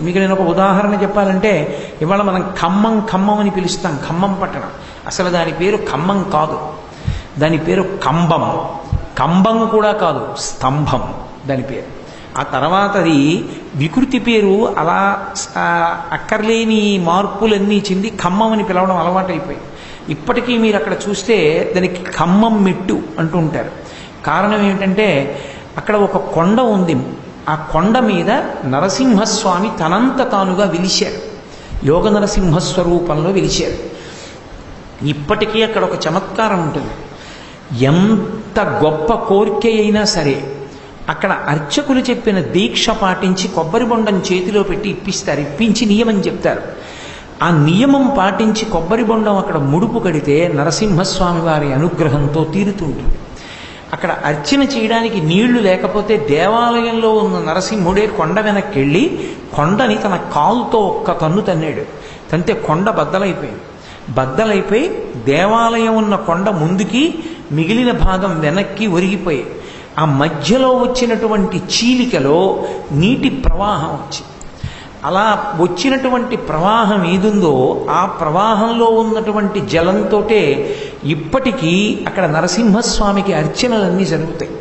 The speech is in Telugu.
మీకు నేను ఒక ఉదాహరణ చెప్పాలంటే, ఇవాళ మనం ఖమ్మం ఖమ్మం అని పిలుస్తాం, ఖమ్మం పట్టణం. అసలు దాని పేరు ఖమ్మం కాదు, దాని పేరు కంబం. కంబం కూడా కాదు, స్తంభం దాని పేరు. ఆ తర్వాత అది వికృతి పేరు అలా అక్కర్లేని మార్పులన్నీ చెంది ఖమ్మం అని పిలవడం అలవాటైపోయింది. ఇప్పటికీ మీరు అక్కడ చూస్తే దానికి ఖమ్మం మెట్టు అంటూ ఉంటారు. కారణం ఏమిటంటే అక్కడ ఒక కొండ ఉంది, ఆ కొండ మీద నరసింహస్వామి తనంత తానుగా వెలిశారు, యోగ నరసింహస్వరూపంలో వెలిశారు. ఇప్పటికీ అక్కడ ఒక చమత్కారం ఉంటుంది. ఎంత గొప్ప కోరిక అయినా సరే అక్కడ అర్చకులు చెప్పిన దీక్ష పాటించి కొబ్బరి బొండం చేతిలో పెట్టి ఇప్పిస్తారు, ఇప్పించి నియమం చెప్తారు. ఆ నియమం పాటించి కొబ్బరి బొండం అక్కడ ముడుపు కడితే నరసింహస్వామి వారి అనుగ్రహంతో తీరుతుంటుంది. అక్కడ అర్చన చేయడానికి నీళ్లు లేకపోతే దేవాలయంలో ఉన్న నరసింహుడే కొండ వెనక్కి వెళ్ళి కొండని తన కాలుతో ఒక్క తన్ను తన్నాడు. తంతే కొండ బద్దలైపోయి దేవాలయం ఉన్న కొండ ముందుకి, మిగిలిన భాగం వెనక్కి ఒరిగిపోయి, ఆ మధ్యలో వచ్చినటువంటి చీలికలో నీటి ప్రవాహం వచ్చింది. అలా వచ్చినటువంటి ప్రవాహం ఏదుందో ఆ ప్రవాహంలో ఉన్నటువంటి జలంతోటే ఇప్పటికీ అక్కడ నరసింహస్వామికి అర్చనలన్నీ జరుగుతాయి.